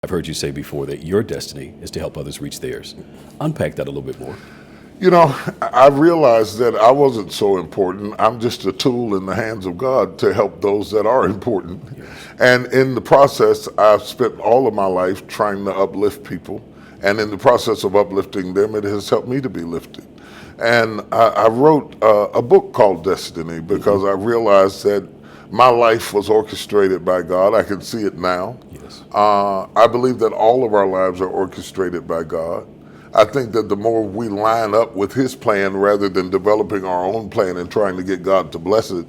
I've heard you say before that your destiny is to help others reach theirs. Unpack that a little bit more. You know, I realized that I wasn't so important. I'm just a tool in the hands of God to help those that are important. Yes. And in the process, I've spent all of my life trying to uplift people. And in the process of uplifting them, it has helped me to be lifted. And I wrote a book called Destiny because I realized that my life was orchestrated by God. I can see it now. Yes. I believe that all of our lives are orchestrated by God. I think that the more we line up with His plan rather than developing our own plan and trying to get God to bless it,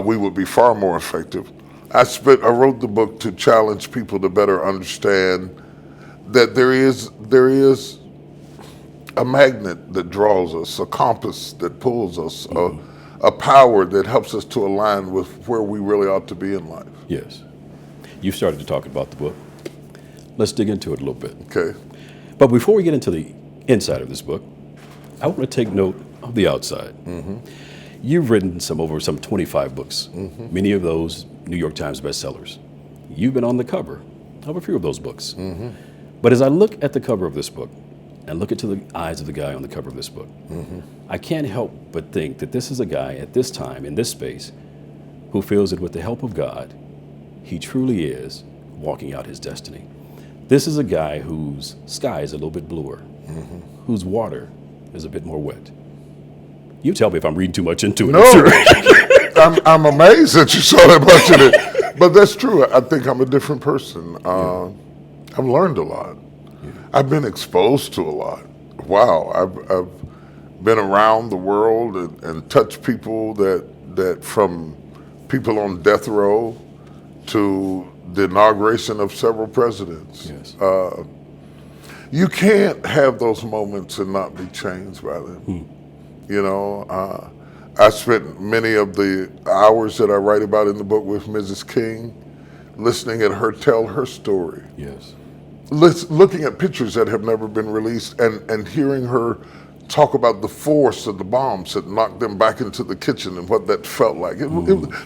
we would be far more effective. I wrote the book to challenge people to better understand that there is a magnet that draws us, a compass that pulls us, a power that helps us to align with where we really ought to be in life. Yes. You started to talk about the book. Let's dig into it a little bit. Okay. But before we get into the inside of this book, I want to take note of the outside. You've written over some 25 books, many of those New York Times bestsellers. You've been on the cover of a few of those books. But as I look at the cover of this book and look into the eyes of the guy on the cover of this book, I can't help but think that this is a guy at this time, in this space, who feels that with the help of God, he truly is walking out his destiny. This is a guy whose sky is a little bit bluer, whose water is a bit more wet. You tell me if I'm reading too much into it. No, I'm amazed that you saw that much in it. But that's true. I think I'm a different person. I've learned a lot. I've been exposed to a lot. Wow, I've been around the world and touched people that from people on death row to the inauguration of several presidents. Yes. You can't have those moments and not be changed by them. You know, I spent many of the hours that I write about in the book with Mrs. King, listening at her tell her story. Yes. Looking at pictures that have never been released and hearing her talk about the force of the bombs that knocked them back into the kitchen and what that felt like.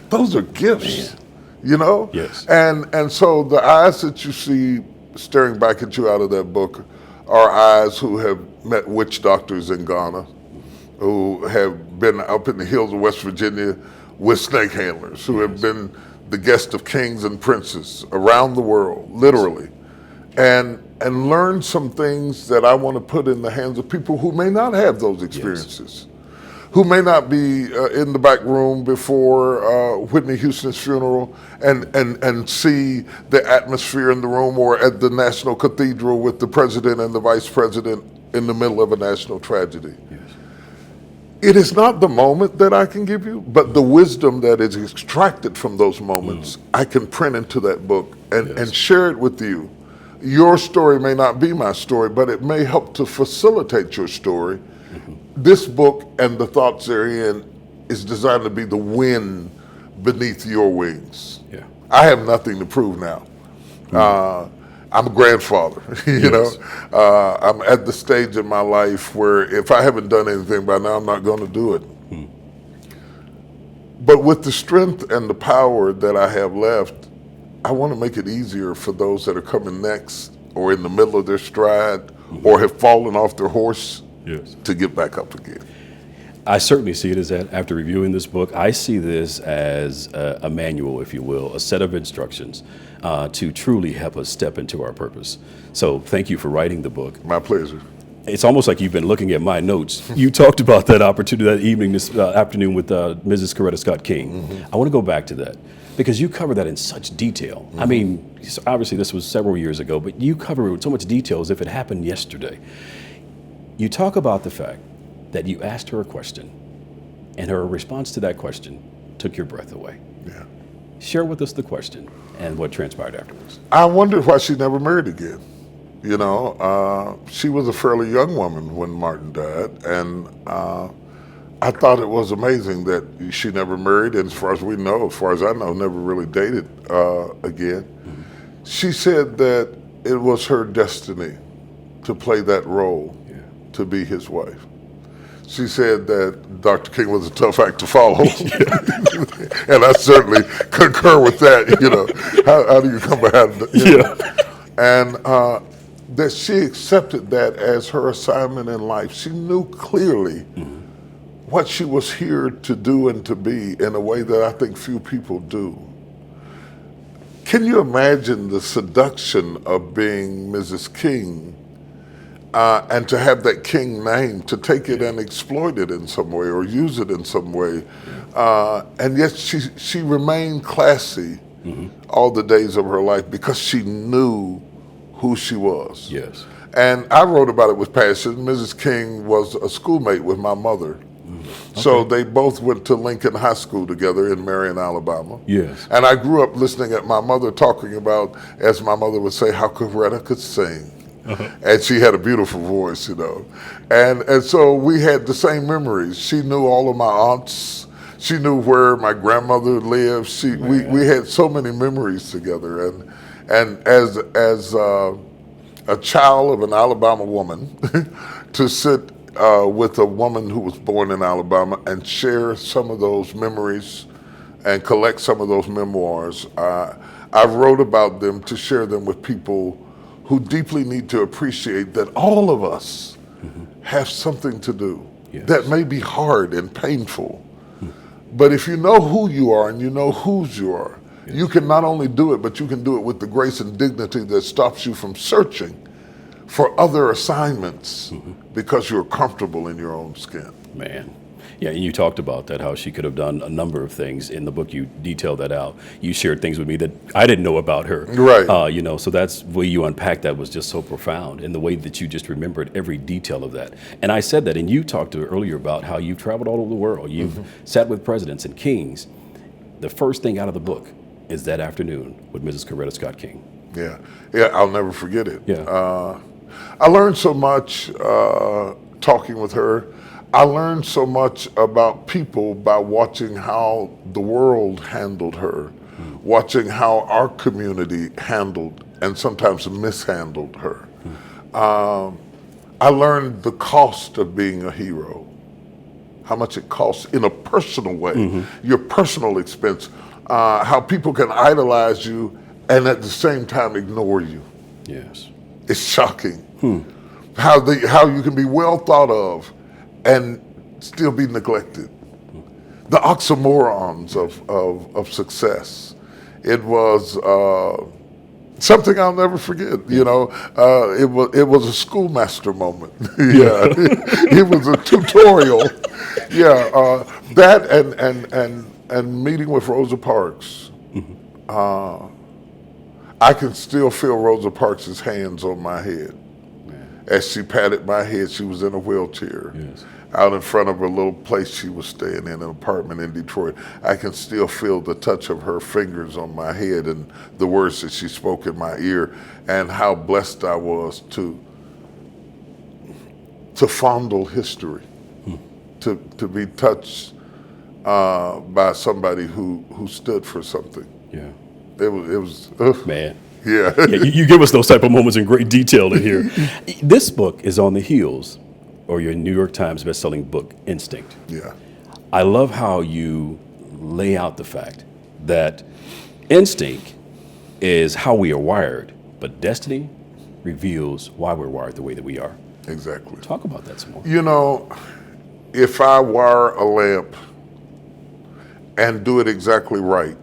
Those are gifts, you know? Yes. And so the eyes that you see staring back at you out of that book are eyes who have met witch doctors in Ghana, who have been up in the hills of West Virginia with snake handlers, who have been the guest of kings and princes around the world, literally. And learn some things that I want to put in the hands of people who may not have those experiences, who may not be in the back room before Whitney Houston's funeral and see the atmosphere in the room, or at the National Cathedral with the president and the vice president in the middle of a national tragedy. Yes. It is not the moment that I can give you, but the wisdom that is extracted from those moments, I can print into that book and share it with you. Your story may not be my story, but it may help to facilitate your story. This book and the thoughts therein is designed to be the wind beneath your wings. Yeah. I have nothing to prove now. I'm a grandfather, you know. I'm at the stage in my life where if I haven't done anything by now, I'm not going to do it. But with the strength and the power that I have left, I want to make it easier for those that are coming next or in the middle of their stride or have fallen off their horse to get back up again. I certainly see it as that. After reviewing this book, I see this as a manual, if you will, a set of instructions to truly help us step into our purpose. So thank you for writing the book. My pleasure. It's almost like you've been looking at my notes. You talked about that opportunity that evening, this afternoon with Mrs. Coretta Scott King. I want to go back to that because you cover that in such detail. I mean, obviously this was several years ago, but you cover it with so much detail as if it happened yesterday. You talk about the fact that you asked her a question, and her response to that question took your breath away. Yeah. Share with us the question and what transpired afterwards. I wondered why she never married again. You know, she was a fairly young woman when Martin died, and I thought it was amazing that she never married, and as far as I know, never really dated again. She said that it was her destiny to play that role, to be his wife. She said that Dr. King was a tough act to follow. And I certainly concur with that, you know. How do you come behind, And that she accepted that as her assignment in life. She knew clearly what she was here to do and to be in a way that I think few people do. Can you imagine the seduction of being Mrs. King and to have that King name, to take it and exploit it in some way or use it in some way? And yet she remained classy all the days of her life because she knew who she was. Yes. And I wrote about it with passion. Mrs. King was a schoolmate with my mother. So they both went to Lincoln High School together in Marion, Alabama. Yes. And I grew up listening at my mother talking about, as my mother would say, how Coretta could sing. And she had a beautiful voice, you know. And so we had the same memories. She knew all of my aunts. She knew where my grandmother lived. We had so many memories together. And as a child of an Alabama woman, to sit with a woman who was born in Alabama and share some of those memories and collect some of those memoirs. I wrote about them to share them with people who deeply need to appreciate that all of us have something to do that may be hard and painful. But if you know who you are and you know whose you are, you can not only do it, but you can do it with the grace and dignity that stops you from searching for other assignments because you're comfortable in your own skin. Man. Yeah, and you talked about that, how she could have done a number of things. In the book, you detailed that out. You shared things with me that I didn't know about her. Right. You know, so that's the way you unpacked that was just so profound, and the way that you just remembered every detail of that. And I said that, and you talked earlier about how you've traveled all over the world. You've sat with presidents and kings. The first thing out of the book is that afternoon with Mrs. Coretta Scott King. Yeah, I'll never forget it. Yeah. I learned so much talking with her. I learned so much about people by watching how the world handled her, watching how our community handled and sometimes mishandled her. I learned the cost of being a hero, how much it costs in a personal way, your personal expense, how people can idolize you and at the same time ignore you. Yes. It's shocking how you can be well thought of and still be neglected. The oxymorons of success. It was something I'll never forget. You know, it was a schoolmaster moment. Yeah, it was a tutorial. Yeah, that and meeting with Rosa Parks. I can still feel Rosa Parks' hands on my head. As she patted my head. She was in a wheelchair. Yes. Out in front of a little place she was staying in, an apartment in Detroit. I can still feel the touch of her fingers on my head and the words that she spoke in my ear, and how blessed I was to fondle history, to be touched by somebody who stood for something. Yeah. It was Man. Yeah. Yeah, you give us those type of moments in great detail in here. This book is on the heels, or your New York Times bestselling book, Instinct. Yeah. I love how you lay out the fact that instinct is how we are wired, but destiny reveals why we're wired the way that we are. Exactly. Talk about that some more. You know, if I wire a lamp and do it exactly right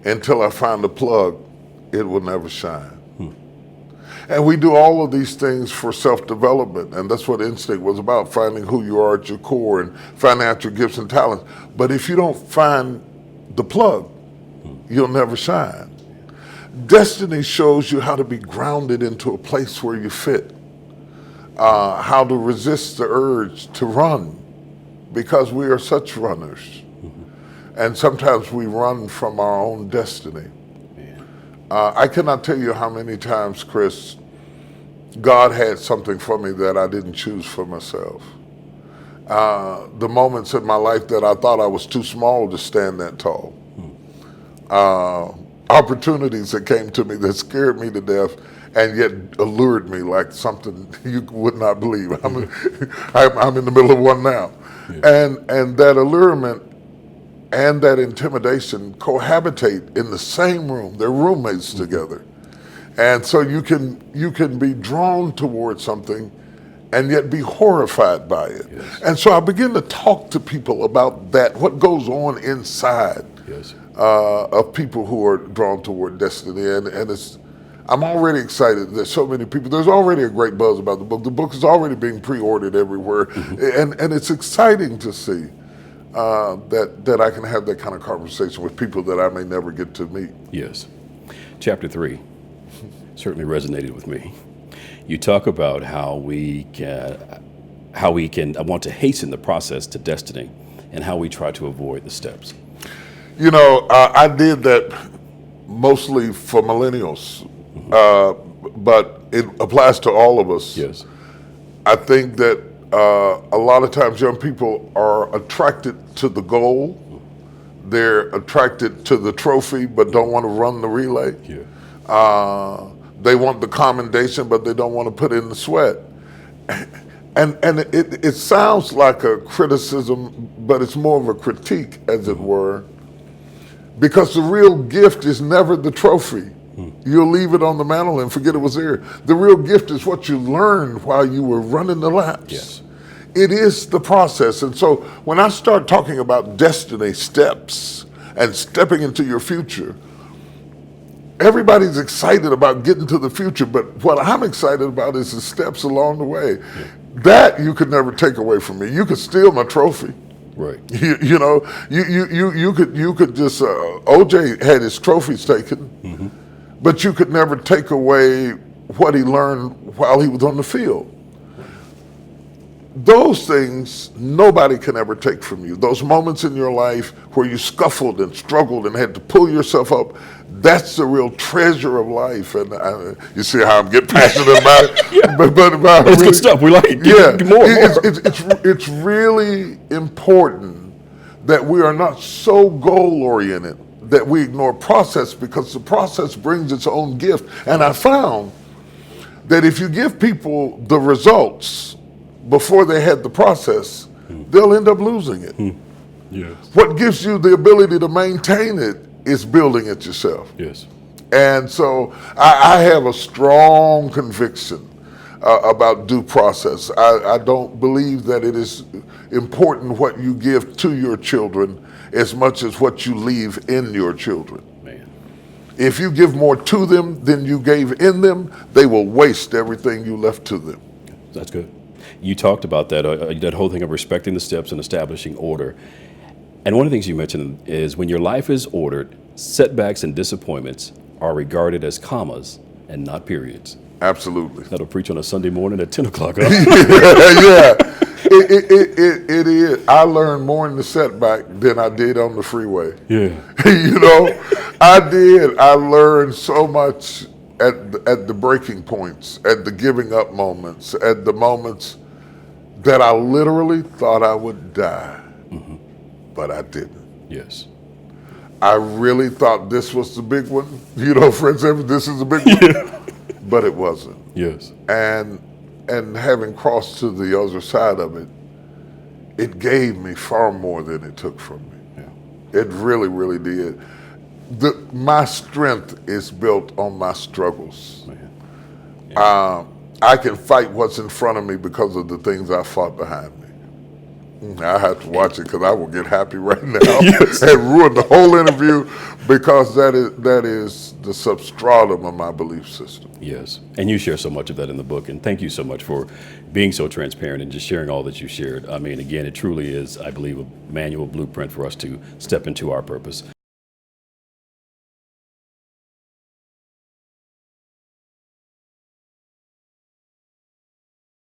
until I find the plug, it will never shine. And we do all of these things for self-development, and that's what Instinct was about, finding who you are at your core and finding out your gifts and talents. But if you don't find the plug, you'll never shine. Destiny shows you how to be grounded into a place where you fit, how to resist the urge to run, because we are such runners. And sometimes we run from our own destiny. I cannot tell you how many times, Chris, God had something for me that I didn't choose for myself. The moments in my life that I thought I was too small to stand that tall. Opportunities that came to me that scared me to death and yet allured me like something you would not believe. I'm in the middle of one now. Yeah. And that allurement and that intimidation cohabitate in the same room. They're roommates together. And so you can be drawn towards something and yet be horrified by it. Yes. And so I begin to talk to people about that, what goes on inside Yes. of people who are drawn toward destiny. And I'm already excited. There's so many people. There's already a great buzz about the book. The book is already being pre-ordered everywhere. And it's exciting to see that I can have that kind of conversation with people that I may never get to meet. Yes. Chapter 3 certainly resonated with me. You talk about how we can want to hasten the process to destiny and how we try to avoid the steps. You know, I did that mostly for millennials, but it applies to all of us. Yes. I think that a lot of times young people are attracted to the goal. They're attracted to the trophy, but don't want to run the relay. Yeah. They want the commendation, but they don't want to put in the sweat. And it sounds like a criticism, but it's more of a critique, as it were, because the real gift is never the trophy. You'll leave it on the mantle and forget it was there. The real gift is what you learned while you were running the laps. Yes. It is the process. And so when I start talking about destiny steps and stepping into your future, everybody's excited about getting to the future, but what I'm excited about is the steps along the way. Yeah. That you could never take away from me. You could steal my trophy. Right. You know, you could just OJ had his trophies taken, but you could never take away what he learned while he was on the field. Those things nobody can ever take from you. Those moments in your life where you scuffled and struggled and had to pull yourself up, that's the real treasure of life. And you see how I'm getting passionate about it? Yeah. But It's good stuff. We like it. Yeah, More. it's really important that we are not so goal-oriented that we ignore process, because the process brings its own gift. And I found that if you give people the results before they had the process, they'll end up losing it. Yes. What gives you the ability to maintain it is building it yourself. Yes. And so I have a strong conviction about due process. I don't believe that it is important what you give to your children as much as what you leave in your children. Man. If you give more to them than you gave in them, they will waste everything you left to them. That's good. You talked about that whole thing of respecting the steps and establishing order. And one of the things you mentioned is when your life is ordered, setbacks and disappointments are regarded as commas and not periods. Absolutely. That'll preach on a Sunday morning at 10 o'clock. Huh? Yeah. It is. I learned more in the setback than I did on the freeway. Yeah. You know, I did. I learned so much at the breaking points, at the giving up moments, at the moments that I literally thought I would die, but I didn't. Yes. I really thought this was the big one. You know, friends, this is the big one, but it wasn't. Yes. And having crossed to the other side of it, it gave me far more than it took from me. Yeah. It really, really did. My strength is built on my struggles. Man. Yeah. I can fight what's in front of me because of the things I fought behind me. I have to watch it because I will get happy right now and ruin the whole interview, because that is the substratum of my belief system. Yes. And you share so much of that in the book. And thank you so much for being so transparent and just sharing all that you shared. I mean, again, it truly is, I believe, a manual blueprint for us to step into our purpose.